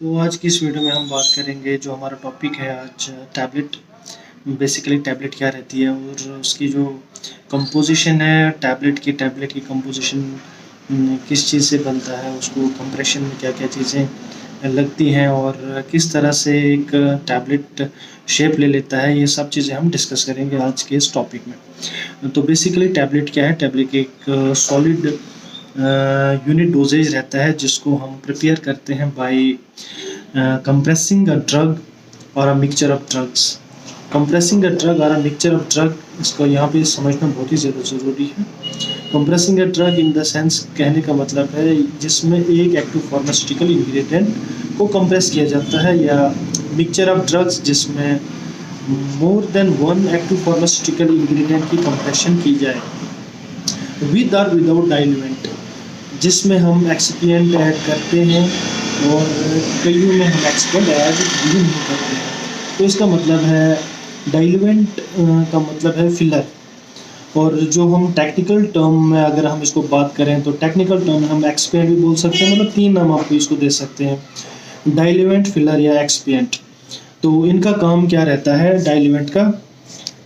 तो आज की इस वीडियो में हम बात करेंगे जो हमारा टॉपिक है आज टैबलेट। बेसिकली टैबलेट क्या रहती है और उसकी जो कंपोजिशन है टैबलेट की कंपोजिशन किस चीज़ से बनता है, उसको कंप्रेशन में क्या क्या चीज़ें लगती हैं और किस तरह से एक टैबलेट शेप ले लेता है, ये सब चीज़ें हम डिस्कस करेंगे आज के इस टॉपिक में। तो बेसिकली टैबलेट क्या है? टैबलेट एक सॉलिड यूनिट डोजेज रहता है जिसको हम प्रिपेयर करते हैं bye compressing a drug or a mixture of drugs. Compressing a drug or a mixture of drug, इसको यहाँ पे समझना बहुत ही ज़्यादा ज़रूरी है। Compressing a drug in the sense कहने का मतलब है जिसमें एक एक्टिव फार्मास्यूटिकल इंग्रेडिएंट को कंप्रेस किया जाता है, या मिक्सचर ऑफ ड्रग्स जिसमें more than one active pharmaceutical ingredient की कंप्रेशन की जाए विद और विदाउट डाइल्यूएंट, जिसमें हम एक्सपिएंट ऐड करते हैं और कईयों में हम एक्सपिएंट ऐड भी नहीं करते हैं। तो इसका मतलब है डाइल्यूएंट का मतलब है फिलर। और जो हम टेक्निकल टर्म में अगर हम इसको बात करें तो टेक्निकल टर्म में हम एक्सपिएंट भी बोल सकते हैं, मतलब तीन नाम आपको इसको दे सकते हैं, डाइल्यूएंट, फिलर या एक्सपिएंट। तो इनका काम क्या रहता है डाइल्यूएंट का?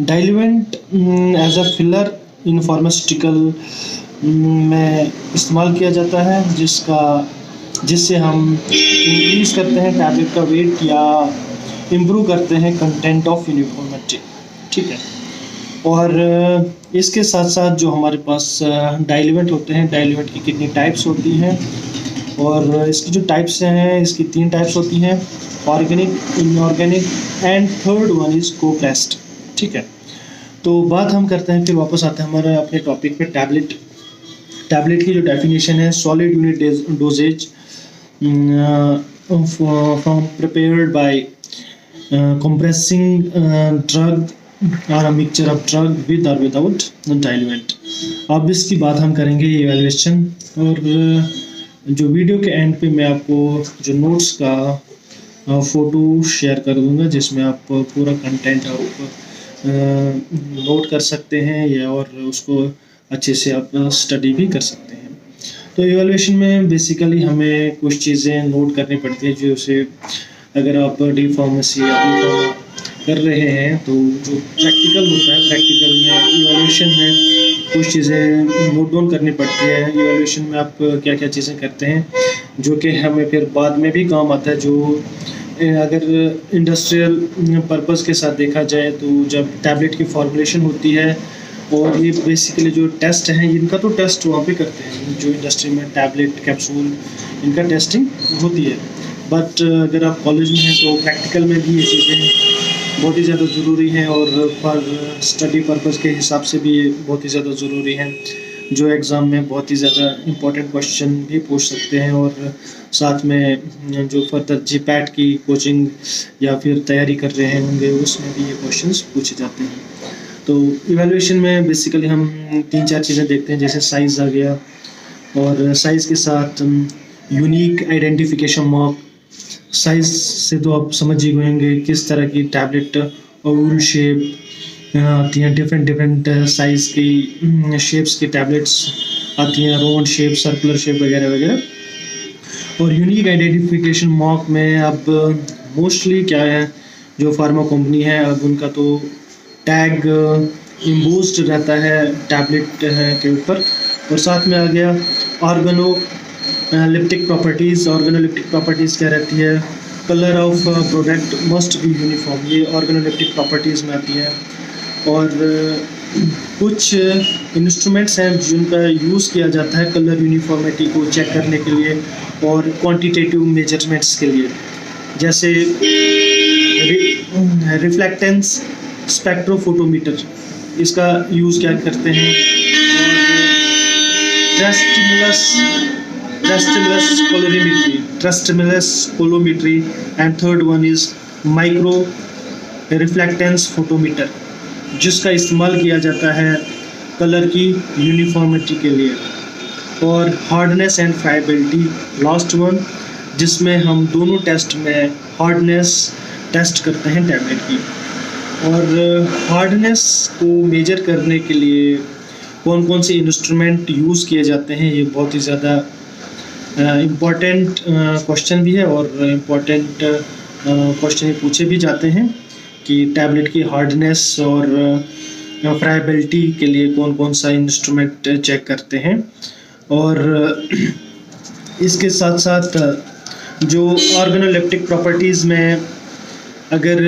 Diluent as a filler in pharmaceutical में इस्तेमाल किया जाता है, जिससे हम इंक्रीज़ करते हैं टैबलेट का वेट या इम्प्रूव करते हैं कंटेंट ऑफ यूनिफॉर्मिटी। ठीक है। और इसके साथ साथ जो हमारे पास डाइल्यूएंट होते हैं, डाइल्यूएंट की कितनी टाइप्स होती हैं, और इसकी जो टाइप्स हैं इसकी तीन टाइप्स होती हैं, organic, inorganic and third one is compressed. ठीक है। तो बात हम करते हैं, फिर वापस आते हैं हमारे अपने टॉपिक पे। टैबलेट की जो डेफिनेशन है, solid unit dosages from prepared by compressing drug or a mixture of drug with or without diluent. अब इसकी बात हम करेंगे इवैल्यूएशन, और जो वीडियो के एंड पे मैं आपको जो नोट्स का फ़ोटो शेयर कर दूंगा जिसमें आप पूरा कंटेंट आप नोट कर सकते हैं या और उसको अच्छे से आप स्टडी भी कर सकते हैं। तो इवैल्यूएशन में बेसिकली हमें कुछ चीज़ें नोट करनी पड़ती हैं, जो से अगर आप डी फार्मेसी या बी फार्मा कर रहे हैं तो जो प्रैक्टिकल होता है, प्रैक्टिकल में इवैल्यूएशन में कुछ चीज़ें नोट डाउन करनी पड़ती है। इवैल्यूएशन में आप क्या क्या चीज़ें करते हैं जो कि हमें फिर बाद में भी काम आता है। जो अगर इंडस्ट्रियल पर्पस के साथ देखा जाए तो जब टैबलेट की फॉर्मुलेशन होती है, और ये बेसिकली जो टेस्ट हैं इनका तो टेस्ट वहाँ पे करते हैं जो इंडस्ट्री में टैबलेट कैप्सूल इनका टेस्टिंग होती है। बट अगर आप कॉलेज में हैं तो प्रैक्टिकल में भी ये चीज़ें बहुत ही ज़्यादा ज़रूरी हैं, और फॉर स्टडी पर्पस के हिसाब से भी ये बहुत ही ज़्यादा ज़रूरी हैं, जो एग्ज़ाम में बहुत ही ज़्यादा इम्पोर्टेंट क्वेश्चन भी पूछ सकते हैं। और साथ में जो फर्दर जीपैट की कोचिंग या फिर तैयारी कर रहे होंगे उसमें भी ये क्वेश्चंस पूछे जाते हैं। तो इवैल्यूएशन में बेसिकली हम तीन चार चीज़ें देखते हैं, जैसे साइज़ आ गया, और साइज़ के साथ यूनिक आइडेंटिफिकेशन मार्क। साइज़ से तो आप समझ ही होंगे किस तरह की टैबलेट ओवल शेप आती हैं, डिफरेंट साइज़ की शेप्स की टैबलेट्स आती हैं, राउंड शेप, सर्कुलर शेप वगैरह वगैरह। और यूनिक आइडेंटिफिकेशन मार्क में अब मोस्टली क्या है, जो फार्मा कंपनी है अब उनका तो टैग इम्बोस्ड रहता है टैबलेट के ऊपर। और साथ में आ गया ऑर्गेनोलिप्टिक प्रॉपर्टीज़। ऑर्गेनोलिप्टिक प्रॉपर्टीज़ क्या रहती है? Colour of product must be uniform, ये ऑर्गेनोलिप्टिक प्रॉपर्टीज़ में आती है। और कुछ इंस्ट्रूमेंट्स हैं जिनका यूज़ किया जाता है कलर यूनिफॉर्मिटी को चेक करने के लिए और क्वांटिटेटिव मेजरमेंट्स के लिए, जैसे रिफ्लेक्टेंस स्पेक्ट्रोफोटोमीटर, इसका यूज़ क्या करते हैं, tristimulus colorimetry and third one is micro reflectance photometer, जिसका इस्तेमाल किया जाता है कलर की यूनिफॉर्मिटी के लिए। और hardness and friability last one, जिसमें हम दोनों टेस्ट में हार्डनेस टेस्ट करते हैं टैबलेट की। और हार्डनेस को मेजर करने के लिए कौन कौन से इंस्ट्रूमेंट यूज़ किए जाते हैं, ये बहुत ही ज़्यादा इम्पॉर्टेंट क्वेश्चन भी है और इम्पॉर्टेंट क्वेश्चन पूछे भी जाते हैं कि टैबलेट की हार्डनेस और फ्राइबिलिटी के लिए कौन कौन सा इंस्ट्रूमेंट चेक करते हैं। और इसके साथ साथ जो ऑर्गेनोलेप्टिक प्रॉपर्टीज़ में अगर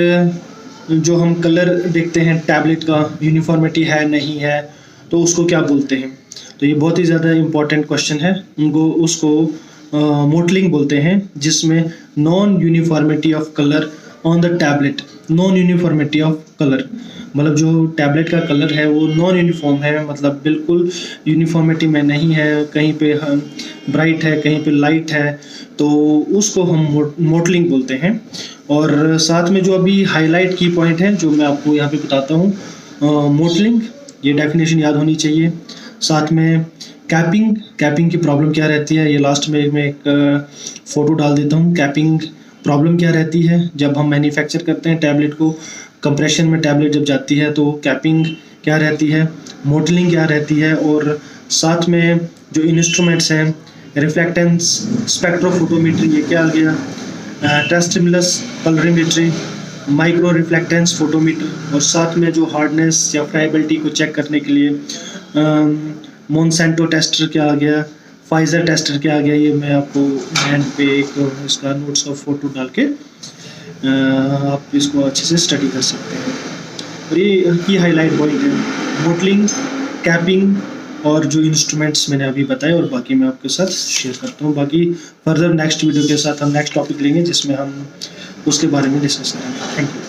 जो हम कलर देखते हैं टैबलेट का यूनिफॉर्मिटी है नहीं है तो उसको क्या बोलते हैं। तो ये बहुत ही ज़्यादा इम्पॉर्टेंट क्वेश्चन है। उसको मोटलिंग बोलते हैं, जिसमें non uniformity of colour on the tablet. Non uniformity of colour मतलब जो टैबलेट का कलर है वो नॉन यूनिफॉर्म है, मतलब बिल्कुल यूनिफॉर्मिटी में नहीं है, कहीं पे ब्राइट है कहीं पे लाइट है, तो उसको हम मोटलिंग बोलते हैं। और साथ में जो अभी हाईलाइट की पॉइंट है जो मैं आपको यहाँ पे बताता हूँ, मोटलिंग, ये डेफिनेशन याद होनी चाहिए। साथ में कैपिंग की प्रॉब्लम क्या रहती है, ये लास्ट में मैं एक फ़ोटो डाल देता हूँ। कैपिंग प्रॉब्लम क्या रहती है, जब हम मैन्युफैक्चर करते हैं टैबलेट को, कंप्रेशन में टैबलेट जब जाती है तो कैपिंग क्या रहती है, मोटलिंग क्या रहती है। और साथ में जो इंस्ट्रूमेंट्स हैं, रिफ्लेक्टेंस स्पेक्ट्रोफोटोमीट्री, ये क्या आ गया, टेस्टिमुलस कलरीमेट्री, माइक्रो रिफ्लेक्टेंस फोटोमीटर, और साथ में जो हार्डनेस या फ्राइबिलिटी को चेक करने के लिए मोनसेंटो टेस्टर क्या आ गया, फाइजर टेस्टर क्या आ गया। ये मैं आपको हैंड पे एक इसका नोट्स का फ़ोटो डाल के आप इसको अच्छे से स्टडी कर सकते हैं। और ये की हाईलाइट पॉइंट है मोटलिंग, कैपिंग और जो इंस्ट्रूमेंट्स मैंने अभी बताए, और बाकी मैं आपके साथ शेयर करता हूँ। बाकी फर्दर नेक्स्ट वीडियो के साथ हम नेक्स्ट टॉपिक लेंगे जिसमें हम उसके बारे में डिस्कस करेंगे। Thank you.